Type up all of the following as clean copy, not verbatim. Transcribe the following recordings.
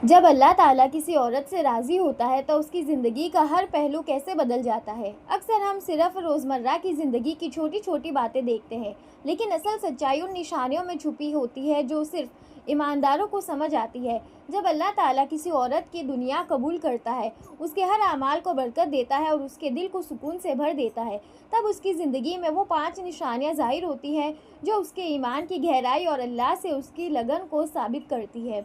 جب اللہ تعالیٰ کسی عورت سے راضی ہوتا ہے تو اس کی زندگی کا ہر پہلو کیسے بدل جاتا ہے۔ اکثر ہم صرف روزمرہ کی زندگی کی چھوٹی چھوٹی باتیں دیکھتے ہیں، لیکن اصل سچائی ان نشانیوں میں چھپی ہوتی ہے جو صرف ایمانداروں کو سمجھ آتی ہے۔ جب اللہ تعالیٰ کسی عورت کی دنیا قبول کرتا ہے، اس کے ہر اعمال کو برکت دیتا ہے اور اس کے دل کو سکون سے بھر دیتا ہے، تب اس کی زندگی میں وہ 5 نشانیاں ظاہر ہوتی ہیں جو اس کے ایمان کی گہرائی اور اللہ سے اس کی لگن کو ثابت کرتی ہے۔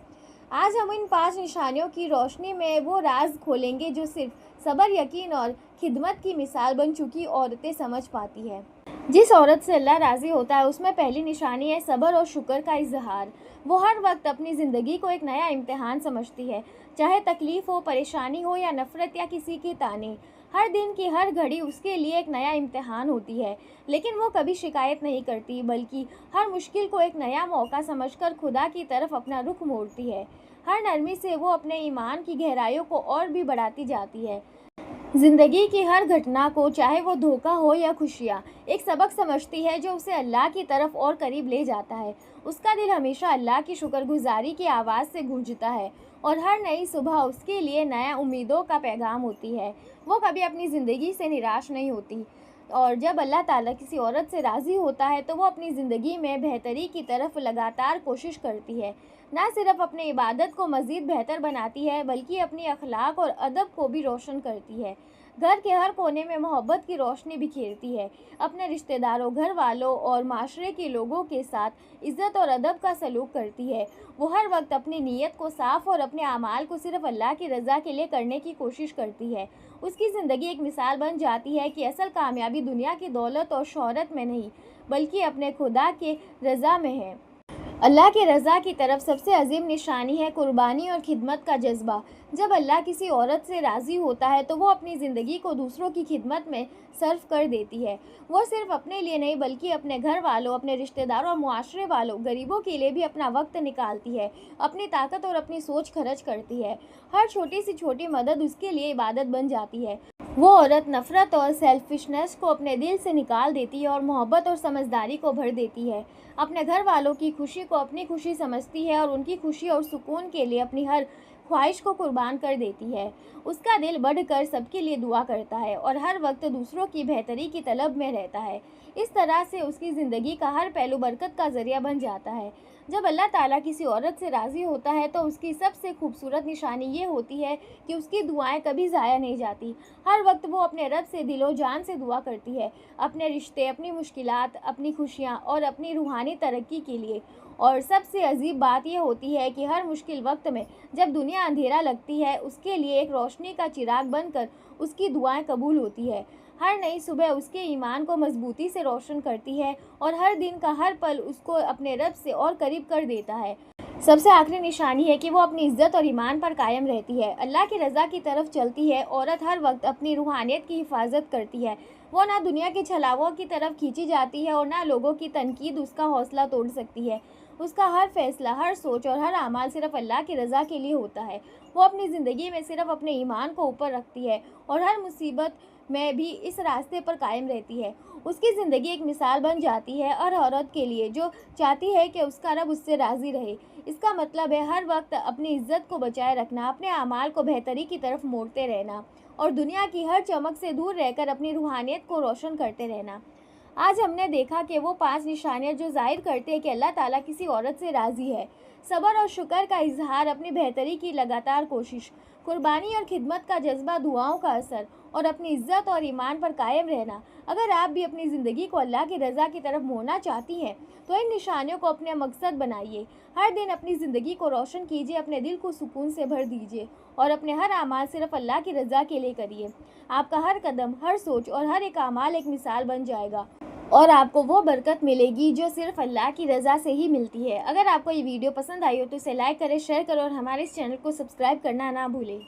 آج ہم ان 5 نشانیوں کی روشنی میں وہ راز کھولیں گے جو صرف صبر، یقین اور خدمت کی مثال بن چکی عورتیں سمجھ پاتی ہیں۔ جس عورت سے اللہ راضی ہوتا ہے اس میں پہلی نشانی ہے صبر اور شکر کا اظہار۔ وہ ہر وقت اپنی زندگی کو ایک نیا امتحان سمجھتی ہے، چاہے تکلیف ہو، پریشانی ہو یا نفرت یا کسی کی طعنے۔ ہر دن کی ہر گھڑی اس کے لیے ایک نیا امتحان ہوتی ہے، لیکن وہ کبھی شکایت نہیں کرتی، بلکہ ہر مشکل کو ایک نیا موقع سمجھ کر خدا کی طرف اپنا رخ موڑتی ہے۔ ہر نرمی سے وہ اپنے ایمان کی گہرائیوں کو اور بھی بڑھاتی جاتی ہے۔ زندگی کی ہر گھٹنا کو، چاہے وہ دھوکہ ہو یا خوشیاں، ایک سبق سمجھتی ہے جو اسے اللہ کی طرف اور قریب لے جاتا ہے۔ اس کا دل ہمیشہ اللہ کی شکر گزاری کی آواز سے گونجتا ہے اور ہر نئی صبح اس کے لیے نیا امیدوں کا پیغام ہوتی ہے۔ وہ کبھی اپنی زندگی سے نراش نہیں ہوتی، اور جب اللہ تعالیٰ کسی عورت سے راضی ہوتا ہے تو وہ اپنی زندگی میں بہتری کی طرف لگاتار کوشش کرتی ہے۔ نہ صرف اپنی عبادت کو مزید بہتر بناتی ہے بلکہ اپنی اخلاق اور ادب کو بھی روشن کرتی ہے۔ گھر کے ہر کونے میں محبت کی روشنی بکھیرتی ہے، اپنے رشتہ داروں، گھر والوں اور معاشرے کے لوگوں کے ساتھ عزت اور ادب کا سلوک کرتی ہے۔ وہ ہر وقت اپنی نیت کو صاف اور اپنے اعمال کو صرف اللہ کی رضا کے لیے کرنے کی کوشش کرتی ہے۔ اس کی زندگی ایک مثال بن جاتی ہے کہ اصل کامیابی دنیا کی دولت اور شہرت میں نہیں، بلکہ اپنے خدا کے رضا میں ہے۔ اللہ کے رضا کی طرف سب سے عظیم نشانی ہے قربانی اور خدمت کا جذبہ۔ جب اللہ کسی عورت سے راضی ہوتا ہے تو وہ اپنی زندگی کو دوسروں کی خدمت میں صرف کر دیتی ہے۔ وہ صرف اپنے لیے نہیں بلکہ اپنے گھر والوں، اپنے رشتہ داروں اور معاشرے والوں، غریبوں کے لیے بھی اپنا وقت نکالتی ہے، اپنی طاقت اور اپنی سوچ خرچ کرتی ہے۔ ہر چھوٹی سی چھوٹی مدد اس کے لیے عبادت بن جاتی ہے۔ وہ عورت نفرت اور سیلفشنس کو اپنے دل سے نکال دیتی ہے اور محبت اور سمجھداری کو بھر دیتی ہے۔ اپنے گھر والوں کی خوشی کو اپنی خوشی سمجھتی ہے اور ان کی خوشی اور سکون کے لیے اپنی ہر خواہش کو قربان کر دیتی ہے۔ اس کا دل بڑھ کر سب کے لیے دعا کرتا ہے اور ہر وقت دوسروں کی بہتری کی طلب میں رہتا ہے۔ اس طرح سے اس کی زندگی کا ہر پہلو برکت کا ذریعہ بن جاتا ہے۔ جب اللہ تعالیٰ کسی عورت سے راضی ہوتا ہے تو اس کی سب سے خوبصورت نشانی یہ ہوتی ہے کہ اس کی دعائیں کبھی ضائع نہیں جاتی۔ ہر وقت وہ اپنے رب سے دل و جان سے دعا کرتی ہے، اپنے رشتے، اپنی مشکلات، اپنی خوشیاں اور اپنی روحانی ترقی کے لیے۔ اور سب سے عجیب بات یہ ہوتی ہے کہ ہر مشکل وقت میں جب دنیا اندھیرا لگتی ہے، اس کے لیے ایک روشنی کا چراغ بن کر اس کی دعائیں قبول ہوتی ہے۔ ہر نئی صبح اس کے ایمان کو مضبوطی سے روشن کرتی ہے اور ہر دن کا ہر پل اس کو اپنے رب سے اور قریب کر دیتا ہے۔ سب سے آخری نشانی ہے کہ وہ اپنی عزت اور ایمان پر قائم رہتی ہے، اللہ کی رضا کی طرف چلتی ہے۔ عورت ہر وقت اپنی روحانیت کی حفاظت کرتی ہے۔ وہ نہ دنیا کے چھلاووں کی طرف کھینچی جاتی ہے اور نہ لوگوں کی تنقید اس کا حوصلہ توڑ سکتی ہے۔ اس کا ہر فیصلہ، ہر سوچ اور ہر عمل صرف اللہ کی رضا کے لیے ہوتا ہے۔ وہ اپنی زندگی میں صرف اپنے ایمان کو اوپر رکھتی ہے اور ہر مصیبت میں بھی اس راستے پر قائم رہتی ہے۔ اس کی زندگی ایک مثال بن جاتی ہے ہر عورت کے لیے جو چاہتی ہے کہ اس کا رب اس سے راضی رہے۔ اس کا مطلب ہے ہر وقت اپنی عزت کو بچائے رکھنا، اپنے اعمال کو بہتری کی طرف موڑتے رہنا اور دنیا کی ہر چمک سے دور رہ کر اپنی روحانیت کو روشن کرتے رہنا۔ آج ہم نے دیکھا کہ وہ 5 نشانیاں جو ظاہر کرتے ہیں کہ اللہ تعالیٰ کسی عورت سے راضی ہے: صبر اور شکر کا اظہار، اپنی بہتری کی لگاتار کوشش، قربانی اور خدمت کا جذبہ، دعاؤں کا اثر اور اپنی عزت اور ایمان پر قائم رہنا۔ اگر آپ بھی اپنی زندگی کو اللہ کی رضا کی طرف موڑنا چاہتی ہیں تو ان نشانیوں کو اپنے مقصد بنائیے۔ ہر دن اپنی زندگی کو روشن کیجیے، اپنے دل کو سکون سے بھر دیجیے اور اپنے ہر اعمال صرف اللہ کی رضا کے لیے کریے۔ آپ کا ہر قدم، ہر سوچ اور ہر ایک اعمال ایک مثال بن جائے گا اور آپ کو وہ برکت ملے گی جو صرف اللہ کی رضا سے ہی ملتی ہے۔ اگر آپ کو یہ ویڈیو پسند آئی ہو تو اسے لائک کریں، شیئر کریں اور ہمارے اس چینل کو سبسکرائب کرنا نہ بھولیں۔